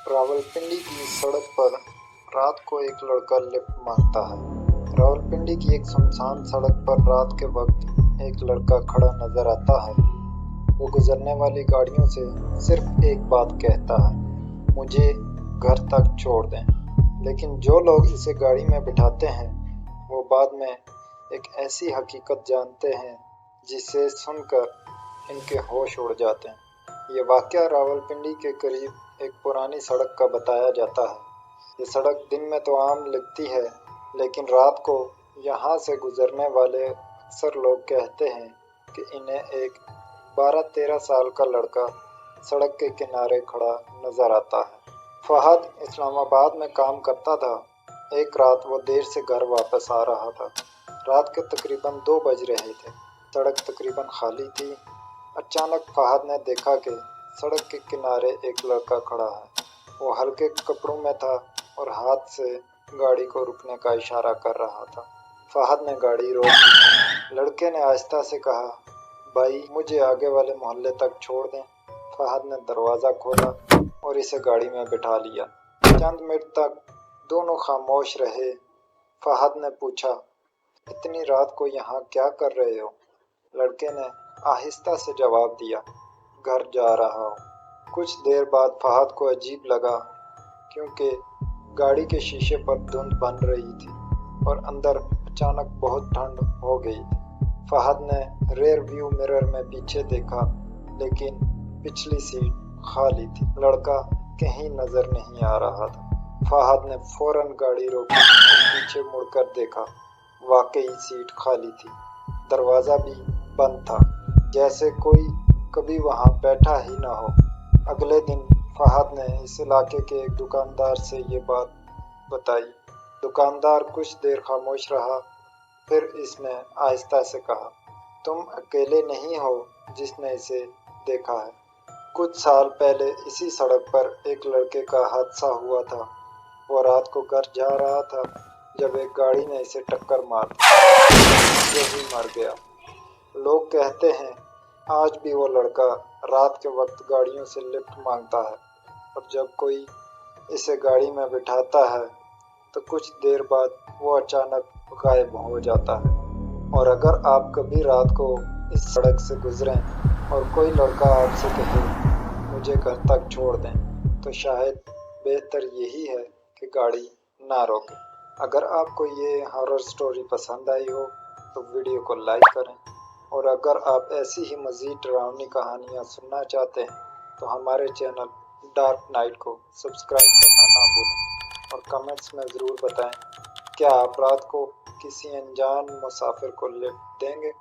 रावलपिंडी की सड़क पर रात को एक लड़का लिफ्ट मांगता है। रावलपिंडी की एक सुनसान सड़क पर रात के वक्त एक लड़का खड़ा नजर आता है। वो गुजरने वाली गाड़ियों से सिर्फ एक बात कहता है, मुझे घर तक छोड़ दें। लेकिन जो लोग इसे गाड़ी में बिठाते हैं वो बाद में एक ऐसी हकीकत जानते हैं जिसे सुनकर इनके होश उड़ जाते हैं। ये वाकया रावलपिंडी के करीब एक पुरानी सड़क का बताया जाता है। ये सड़क दिन में तो आम लगती है, लेकिन रात को यहाँ से गुजरने वाले अक्सर लोग कहते हैं कि इन्हें एक 12-13 साल का लड़का सड़क के किनारे खड़ा नजर आता है। फहद इस्लामाबाद में काम करता था। एक रात वो देर से घर वापस आ रहा था। रात के तकरीबन 2 बज रहे थे। सड़क तकरीबन खाली थी। अचानक फहद ने देखा कि सड़क के किनारे एक लड़का खड़ा है। वो हल्के कपड़ों में था और हाथ से गाड़ी को रुकने का इशारा कर रहा था। फहद ने गाड़ी रोकी। लड़के ने आहिस्ता से कहा, भाई मुझे आगे वाले मोहल्ले तक छोड़ दें। फहद ने दरवाज़ा खोला और इसे गाड़ी में बिठा लिया। चंद मिनट तक दोनों खामोश रहे। फहद ने पूछा, इतनी रात को यहाँ क्या कर रहे हो? लड़के ने आहिस्ता से जवाब दिया, घर जा रहा हूँ। कुछ देर बाद फहद को अजीब लगा, क्योंकि गाड़ी के शीशे पर धुंध बन रही थी और अंदर अचानक बहुत ठंड हो गई थी। फहद ने रेयर व्यू मिरर में पीछे देखा, लेकिन पिछली सीट खाली थी। लड़का कहीं नजर नहीं आ रहा था। फहद ने फौरन गाड़ी रोकी और पीछे मुड़कर देखा। वाकई सीट खाली थी। दरवाज़ा भी बंद था, जैसे कोई कभी वहां बैठा ही ना हो। अगले दिन फहद ने इस इलाके के एक दुकानदार से ये बात बताई। दुकानदार कुछ देर खामोश रहा, फिर इसने आहिस्ता से कहा, तुम अकेले नहीं हो जिसने इसे देखा है। कुछ साल पहले इसी सड़क पर एक लड़के का हादसा हुआ था। वो रात को घर जा रहा था जब एक गाड़ी ने इसे टक्कर मार दी। वो ही मर गया। लोग कहते हैं आज भी वो लड़का रात के वक्त गाड़ियों से लिफ्ट मांगता है, और जब कोई इसे गाड़ी में बिठाता है तो कुछ देर बाद वो अचानक गायब हो जाता है। और अगर आप कभी रात को इस सड़क से गुजरें और कोई लड़का आपसे कहे मुझे घर तक छोड़ दें, तो शायद बेहतर यही है कि गाड़ी ना रोकें। अगर आपको ये हॉरर स्टोरी पसंद आई हो तो वीडियो को लाइक करें, और अगर आप ऐसी ही मज़ीद डरावनी कहानियाँ सुनना चाहते हैं तो हमारे चैनल डार्क नाइट को सब्सक्राइब करना ना भूलें। और कमेंट्स में ज़रूर बताएं, क्या आप रात को किसी अनजान मुसाफिर को लिफ्ट देंगे?